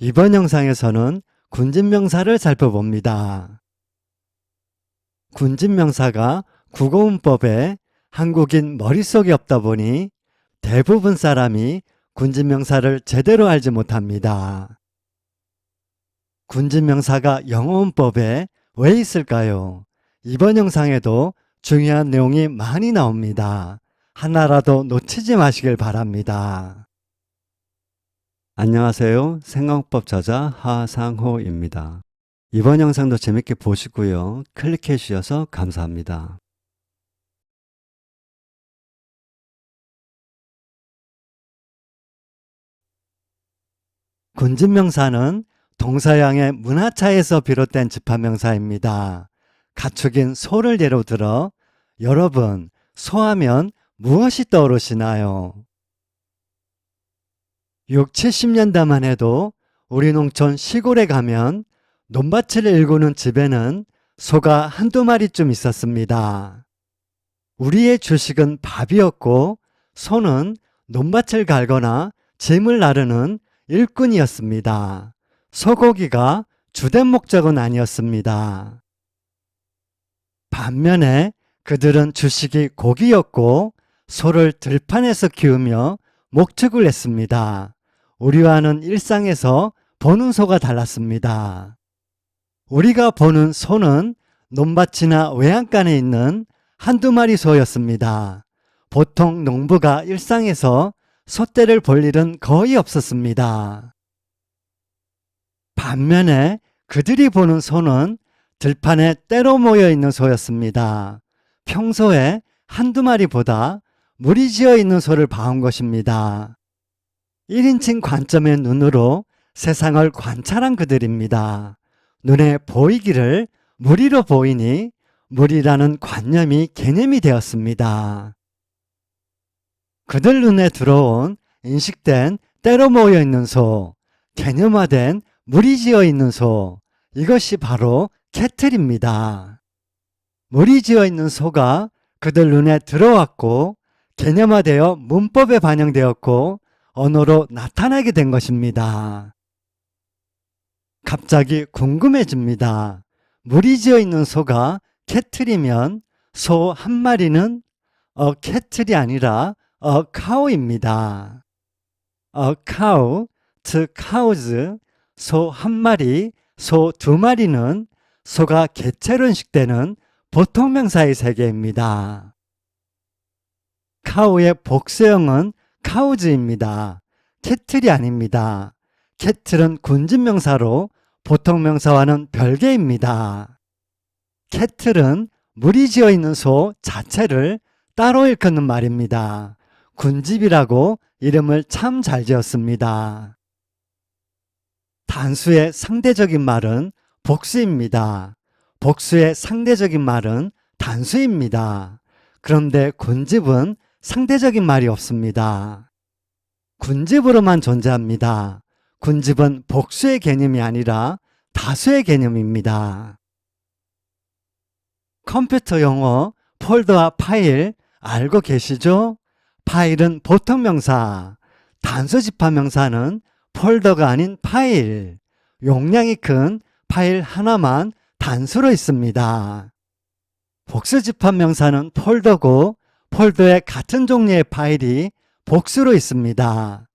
이번 영상에서는 군진명사를 살펴봅니다. 군진명사가 국어문법에 한국인 머릿속에 없다 보니 대부분 사람이 군진명사를 제대로 알지 못합니다. 군진명사가 영어문법에 왜 있을까요? 이번 영상에도 중요한 내용이 많이 나옵니다. 하나라도 놓치지 마시길 바랍니다. 안녕하세요. 생강법 저자 하상호입니다. 이번 영상도 재밌게 보시고요. 클릭해 주셔서 감사합니다. 군진명사는 동서양의 문화차에서 비롯된 집합명사입니다. 가축인 소를 예로 들어 여러분, 소하면 무엇이 떠오르시나요? 6, 70년대만 해도 우리 농촌 시골에 가면 논밭을 일구는 집에는 소가 한두 마리쯤 있었습니다. 우리의 주식은 밥이었고 소는 논밭을 갈거나 짐을 나르는 일꾼이었습니다. 소고기가 주된 목적은 아니었습니다. 반면에 그들은 주식이 고기였고 소를 들판에서 키우며 목축을 했습니다. 우리와는 일상에서 보는 소가 달랐습니다. 우리가 보는 소는 논밭이나 외양간에 있는 한두 마리 소였습니다. 보통 농부가 일상에서 소떼를 볼 일은 거의 없었습니다. 반면에 그들이 보는 소는 들판에 때로 모여 있는 소였습니다. 평소에 한두 마리보다 무리지어 있는 소를 봐온 것입니다. 1인칭 관점의 눈으로 세상을 관찰한 그들입니다. 눈에 보이기를 무리로 보이니 무리라는 관념이 개념이 되었습니다. 그들 눈에 들어온 인식된 때로 모여 있는 소, 개념화된 무리지어 있는 소, 이것이 바로 캐틀입니다. 무리지어 있는 소가 그들 눈에 들어왔고 개념화되어 문법에 반영되었고 언어로 나타나게 된 것입니다. 갑자기 궁금해집니다. 무리지어 있는 소가 캐틀이면 소 한 마리는 캐틀이 아니라 cow입니다. cow, to cows, 소 한 마리, 소 두 마리는 소가 개체로 인식되는 보통명사의 세계입니다. cow의 복수형은 cows입니다. 캐틀이 아닙니다. 캐틀은 군진명사로 보통명사와는 별개입니다. 캐틀은 무리지어 있는 소 자체를 따로 일컫는 말입니다. 군집이라고 이름을 참 잘 지었습니다. 단수의 상대적인 말은 복수입니다. 복수의 상대적인 말은 단수입니다. 그런데 군집은 상대적인 말이 없습니다. 군집으로만 존재합니다. 군집은 복수의 개념이 아니라 다수의 개념입니다. 컴퓨터 용어 폴더와 파일 알고 계시죠? 파일은 보통명사, 단수 집합명사는 폴더가 아닌 파일, 용량이 큰 파일 하나만 단수로 있습니다. 복수 집합명사는 폴더고 폴더에 같은 종류의 파일이 복수로 있습니다.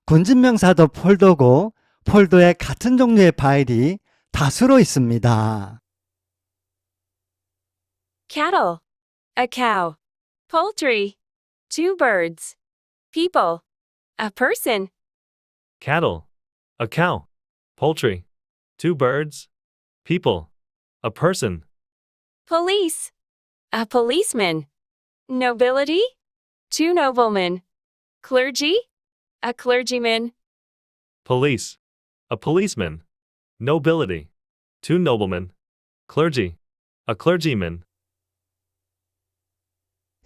군진명사도 폴더고 폴더에 같은 종류의 파일이 다수로 있습니다. cattle, a cow, poultry, two birds, people, a person, cattle, a cow, poultry, two birds, people, a person, police, a policeman, nobility, two noblemen, clergy, a clergyman, police, a policeman, nobility, two noblemen, clergy, a clergyman.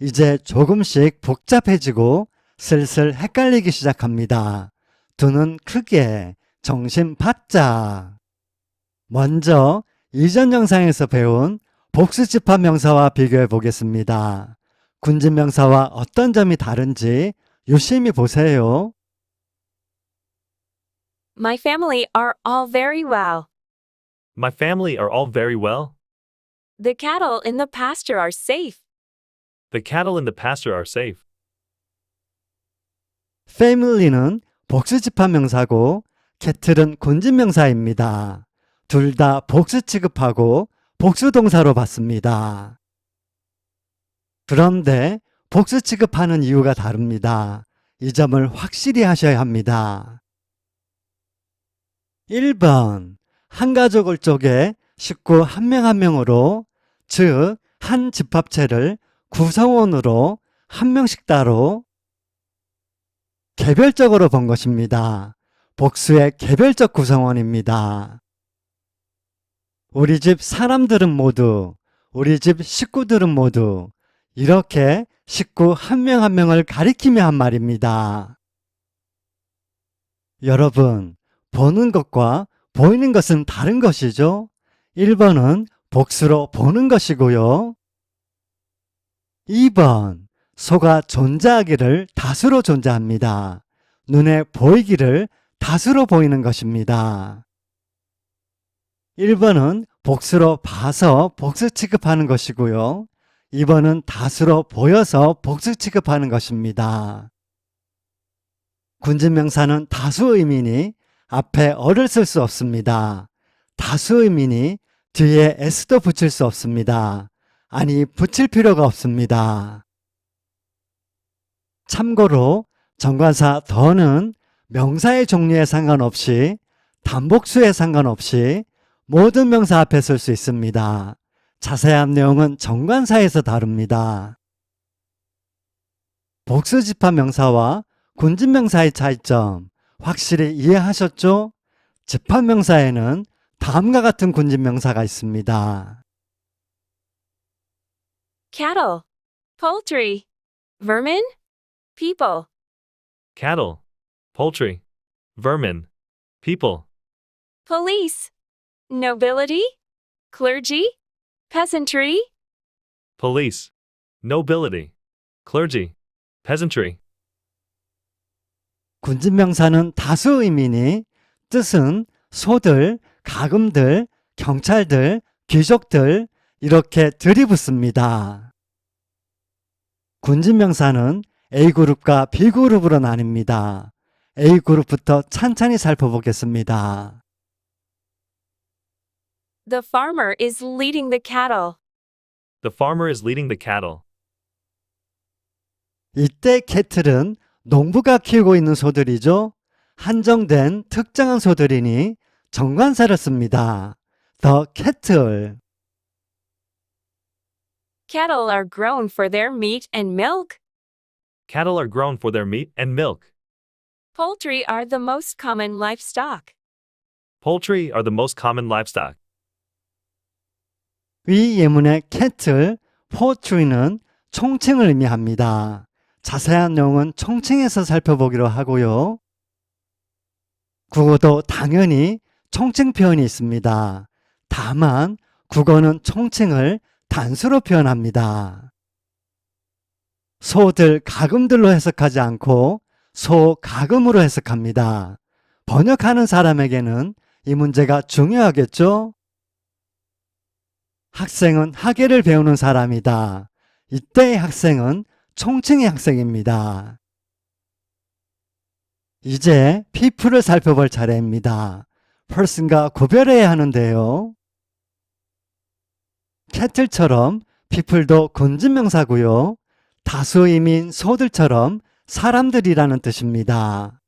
이제 조금씩 복잡해지고 슬슬 헷갈리기 시작합니다. 두 눈 크게, 정신 바짝. 먼저 이전 영상에서 배운 복수집합명사와 비교해 보겠습니다. 군진명사와 어떤 점이 다른지 유심히 보세요. My family are all very well. My family are all very well. The cattle in the pasture are safe. The cattle in the pasture are safe. family는 복수집합 명사고 cattle은 군집 명사입니다. 둘 다 복수 취급하고 복수 동사로 받습니다. 그런데 복수 취급하는 이유가 다릅니다. 이 점을 확실히 하셔야 합니다. 1번 한 가족을 쪼개 식구 한 명 한 명으로, 즉 한 집합체를 구성원으로 한 명씩 따로 개별적으로 본 것입니다. 복수의 개별적 구성원입니다. 우리 집 사람들은 모두, 우리 집 식구들은 모두 이렇게 식구 한 명 한 명을 가리키며 한 말입니다. 여러분, 보는 것과 보이는 것은 다른 것이죠? 1번은 복수로 보는 것이고요. 2번, 소가 존재하기를 다수로 존재합니다. 눈에 보이기를 다수로 보이는 것입니다. 1번은 복수로 봐서 복수 취급하는 것이고요. 2번은 다수로 보여서 복수 취급하는 것입니다. 군집명사는 다수 의미니 앞에 어를 쓸 수 없습니다. 다수 의미니 뒤에 s도 붙일 수 없습니다. 아니, 붙일 필요가 없습니다. 참고로 정관사 더는 명사의 종류에 상관없이, 단복수에 상관없이 모든 명사 앞에 쓸 수 있습니다. 자세한 내용은 정관사에서 다룹니다. 복수집합 명사와 군집명사의 차이점 확실히 이해하셨죠? 집합명사에는 다음과 같은 군집명사가 있습니다. Cattle, poultry, vermin, people. Cattle, poultry, vermin, people. Police, nobility, clergy, peasantry. Police, nobility, clergy, peasantry. 군집명사는 다수 의미니 뜻은 소들, 가금들, 경찰들, 귀족들 이렇게 들이붙습니다. 군집명사는 A그룹과 B그룹으로 나뉩니다. A그룹부터 찬찬히 살펴보겠습니다. The farmer is leading the cattle. The farmer is leading the cattle. 이때 캐틀은 농부가 키우고 있는 소들이죠. 한정된 특정한 소들이니 정관사를 씁니다. The cattle. Cattle are grown for their meat and milk. Cattle are grown for their meat and milk. Poultry are the most common livestock. Poultry are the most common livestock. 위 예문의 cattle, poultry는 총칭을 의미합니다. 자세한 내용은 총칭에서 살펴보기로 하고요. 국어도 당연히 총칭 표현이 있습니다. 다만 국어는 총칭을 단수로 표현합니다. 소들, 가금들로 해석하지 않고 소가금으로 해석합니다. 번역하는 사람에게는 이 문제가 중요하겠죠? 학생은 학예를 배우는 사람이다. 이때의 학생은 총칭의 학생입니다. 이제 people을 살펴볼 차례입니다. person과 구별해야 하는데요. cattle처럼 people도 군집명사고요. 다수의미인 소들처럼 사람들이라는 뜻입니다.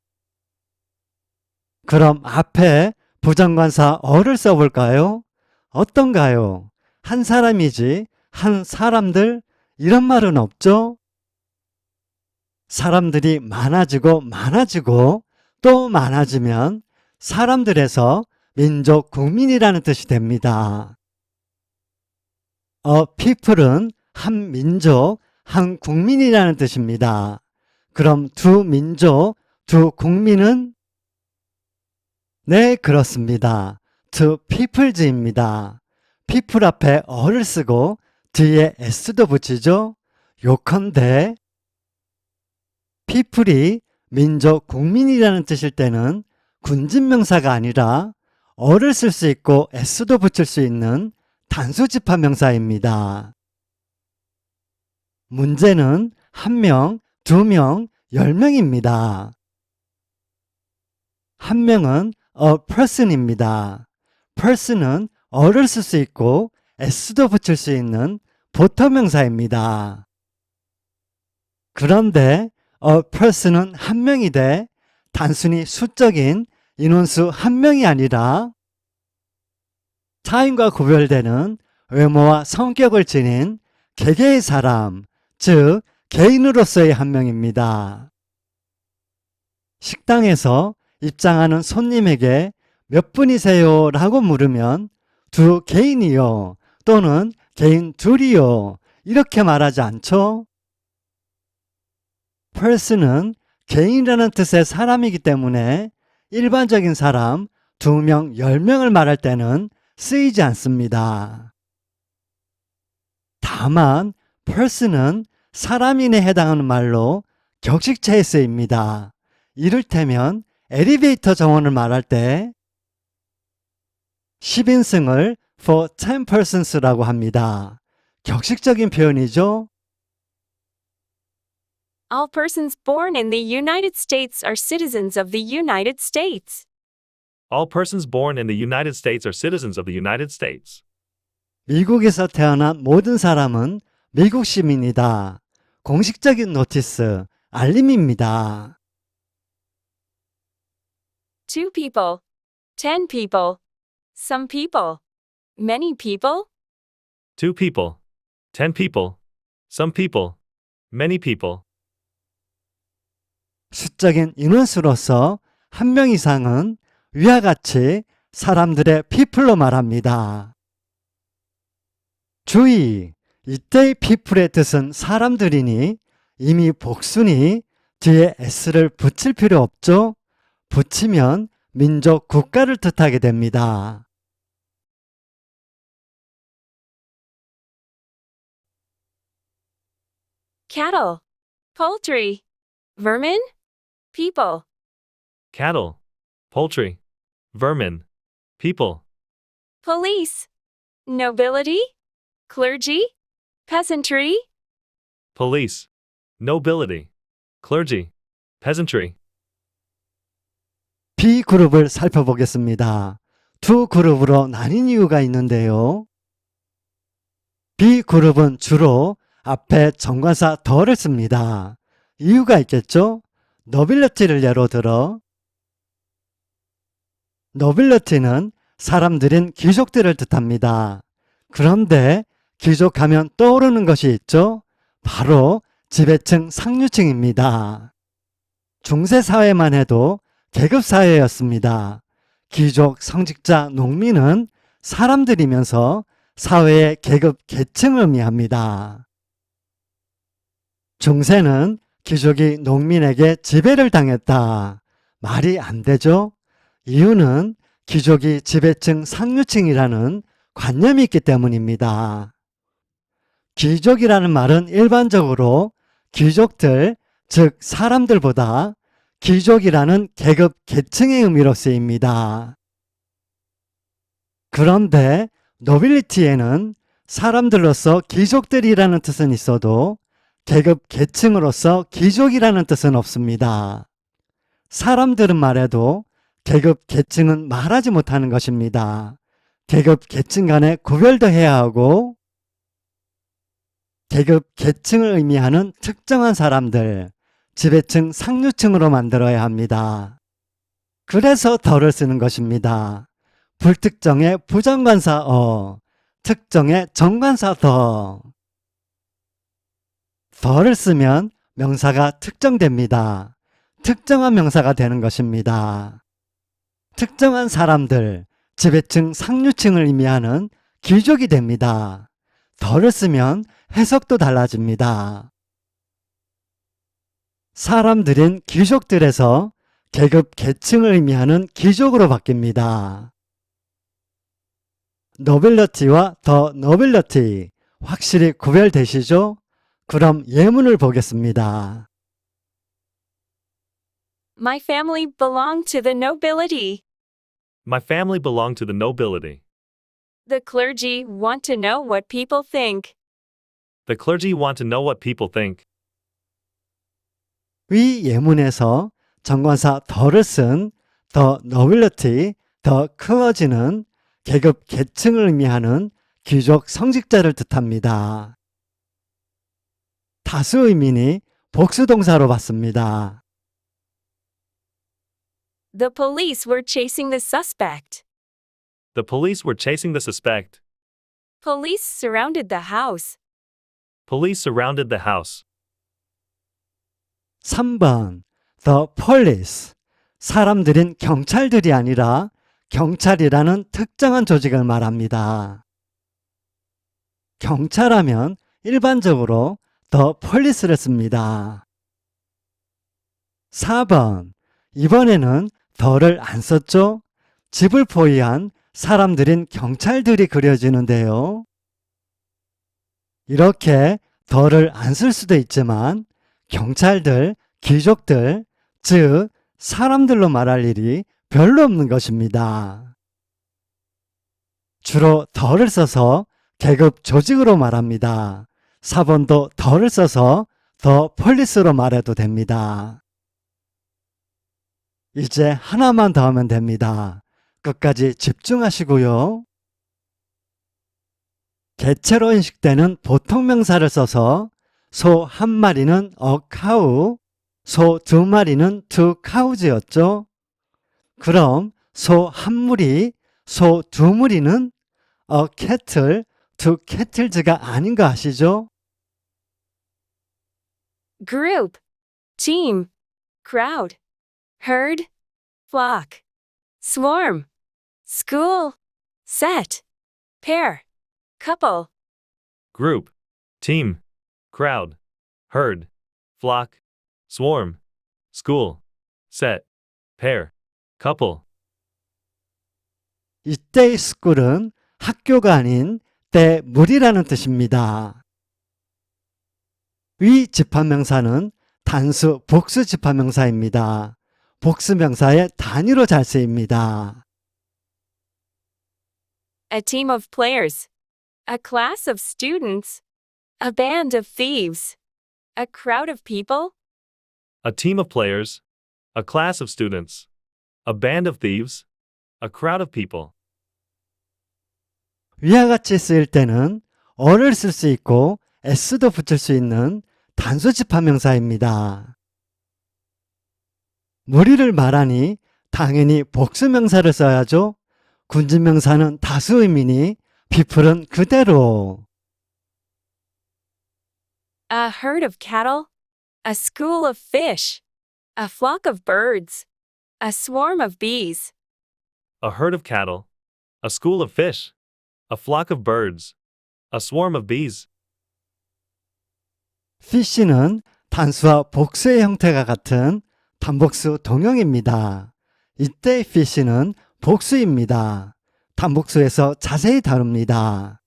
그럼 앞에 부정관사 어를 써볼까요? 어떤가요? 한 사람이지 한 사람들 이런 말은 없죠? 사람들이 많아지고 많아지고 또 많아지면 사람들에서 민족, 국민이라는 뜻이 됩니다. people은 한 민족, 한 국민이라는 뜻입니다. 그럼 두 민족, 두 국민은? 네, 그렇습니다. two peoples입니다. people 앞에 어를 쓰고 뒤에 s도 붙이죠. 요컨대 people이 민족, 국민이라는 뜻일 때는 군진명사가 아니라 어를 쓸 수 있고 s도 붙일 수 있는 단수집합명사입니다. 문제는 1명, 2명, 10명입니다. 1명은 a person입니다. person은 어를 쓸 수 있고 s도 붙일 수 있는 보터명사입니다. 그런데 a person은 1명이 돼 단순히 수적인 인원수 1명이 아니라 타인과 구별되는 외모와 성격을 지닌 개개의 사람, 즉 개인으로서의 1명입니다. 식당에서 입장하는 손님에게 몇 분이세요? 라고 물으면 두 개인이요 또는 개인 둘이요 이렇게 말하지 않죠? person은 개인이라는 뜻의 사람이기 때문에 일반적인 사람 2명, 10명을 말할 때는 쓰이지 않습니다. 다만 person은 사람인에 해당하는 말로 격식체에 쓰입니다. 이를테면 엘리베이터 정원을 말할 때 10인승을 for 10 persons라고 합니다. 격식적인 표현이죠. All persons born in the United States are citizens of the United States. All persons born in the United States are citizens of the United States. 미국에서 태어난 모든 사람은 미국 시민이다. 공식적인 노티스, 알림입니다. 2 people. 10 people. Some people. Many people. 2 people. 10 people. Some people. Many people. 수적인 인원수로서 1명 이상은 위와 같이 사람들의 people로 말합니다. 주의! 이때의 people의 뜻은 사람들이니 이미 복수니 뒤에 s를 붙일 필요 없죠? 붙이면 민족, 국가를 뜻하게 됩니다. Cattle. Poultry. Vermin. People. Cattle. Poultry. Vermin. People. Police. Nobility. Clergy. Peasantry. Police. Nobility. Clergy. Peasantry. B그룹을 살펴보겠습니다. 두 그룹으로 나뉜 이유가 있는데요. B그룹은 주로 앞에 정관사 더를 씁니다. 이유가 있겠죠? nobility를 예로 들어 nobility는 사람들인 귀족들을 뜻합니다. 그런데 귀족하면 떠오르는 것이 있죠? 바로 지배층 상류층입니다. 중세사회만 해도 계급사회였습니다. 귀족, 성직자, 농민은 사람들이면서 사회의 계급, 계층을 의미합니다. 중세는 귀족이 농민에게 지배를 당했다. 말이 안 되죠? 이유는 귀족이 지배층 상류층이라는 관념이 있기 때문입니다. 귀족이라는 말은 일반적으로 귀족들, 즉 사람들보다 귀족이라는 계급, 계층의 의미로 쓰입니다. 그런데 노빌리티에는 사람들로서 귀족들이라는 뜻은 있어도 계급, 계층으로서 귀족이라는 뜻은 없습니다. 사람들은 말해도 계급, 계층은 말하지 못하는 것입니다. 계급, 계층 간에 구별도 해야 하고 계급, 계층을 의미하는 특정한 사람들, 지배층, 상류층으로 만들어야 합니다. 그래서 더를 쓰는 것입니다. 불특정의 부정관사 어, 특정의 정관사 더. 더를 쓰면 명사가 특정됩니다. 특정한 명사가 되는 것입니다. 특정한 사람들, 지배층, 상류층을 의미하는 귀족이 됩니다. 더를 쓰면 해석도 달라집니다. 사람들인 귀족들에서 계급, 계층을 의미하는 귀족으로 바뀝니다. 노빌리티와 더 노빌리티 확실히 구별되시죠? 그럼 예문을 보겠습니다. My family belonged to the nobility. My family belonged to the nobility. The clergy want to know what people think. The clergy want to know what people think. 위 예문에서 정관사 더를 쓴 the nobility, the clergy는 계급 계층을 의미하는 귀족 성직자를 뜻합니다. 다수 의미니 복수동사로 봤습니다. The police were chasing the suspect. The police were chasing the suspect. Police surrounded the house. Police surrounded the house. 3번 the police, 사람들인 경찰들이 아니라 경찰이라는 특정한 조직을 말합니다. 경찰하면 일반적으로 the police를 씁니다. 4번 이번에는 the를 안 썼죠? 집을 포위한 사람들인 경찰들이 그려지는데요. 이렇게 the를 안 쓸 수도 있지만 경찰들, 귀족들, 즉 사람들로 말할 일이 별로 없는 것입니다. 주로 the를 써서 계급 조직으로 말합니다. 4번도 the를 써서 the police로 말해도 됩니다. 이제 하나만 더 하면 됩니다. 끝까지 집중하시고요. 개체로 인식되는 보통명사를 써서 소 한 마리는 a cow, 소 두 마리는 two cows였죠. 그럼 소 한 무리, 소 두 무리는 a cattle, two cattles가 아닌 거 아시죠? Group, team, crowd, herd, flock, swarm, school, set, pair, couple. Group, team, crowd, herd, flock, swarm, school, set, pair, couple. 이때의 school은 학교가 아닌 때물이라는 뜻입니다. 위 집합명사는 단수 복수 집합명사입니다. 복수명사의 단위로 잘 쓰입니다. A team of players. A class of students. A band of thieves. A crowd of people. A team of players, a class of students, a band of thieves, a crowd of people. 위와 같이 쓰일 때는 어를 쓸 수 있고 s도 붙일 수 있는 단수 집합명사입니다. 무리를 말하니 당연히 복수명사를 써야죠. 군진명사는 다수 의미니 people은 그대로. A herd of cattle. A school of fish. A flock of birds. A swarm of bees. A herd of cattle, a school of fish, a flock of birds, a swarm of bees. fish는 단수와 복수의 형태가 같은 단복수 동형입니다. 이때 fish는 복수입니다. 단복수에서 자세히 다룹니다.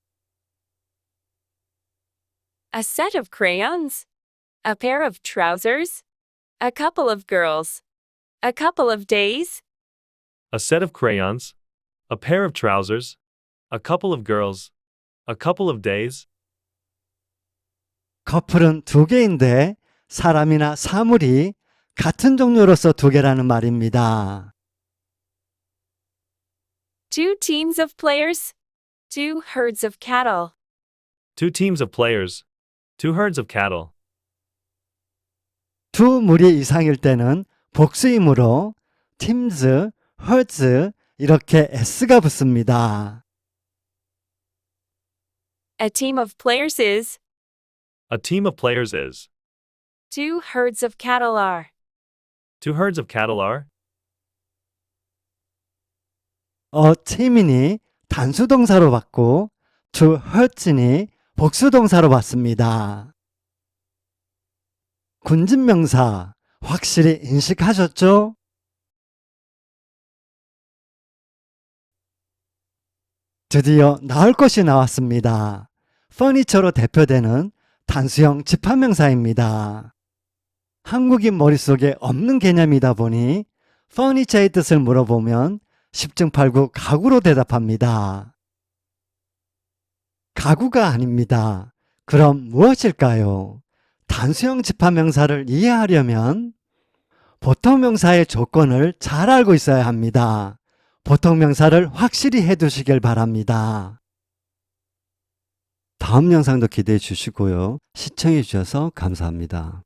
A set of crayons. A pair of trousers. A couple of girls. A couple of days. A set of crayons, a pair of trousers, a couple of girls, a couple of days. 커플은 두 개인데 사람이나 사물이 같은 종류로서 두 개라는 말입니다. Two teams of players. Two herds of cattle. Two teams of players, two herds of cattle. 두 무리 이상일 때는 복수이므로 teams, herds 이렇게 s가 붙습니다. A team of players is. A team of players is. Two herds of cattle are. Two herds of cattle are. a team이니 단수동사로 봤고 to herds니 복수동사로 봤습니다. 군진명사 확실히 인식하셨죠? 드디어 나올 것이 나왔습니다. 퍼니처로 대표되는 단수형 집합명사입니다. 한국인 머릿속에 없는 개념이다 보니 furniture의 뜻을 물어보면 10중 8구 가구로 대답합니다. 가구가 아닙니다. 그럼 무엇일까요? 단수형 집합명사를 이해하려면 보통명사의 조건을 잘 알고 있어야 합니다. 보통명사를 확실히 해두시길 바랍니다. 다음 영상도 기대해 주시고요. 시청해 주셔서 감사합니다.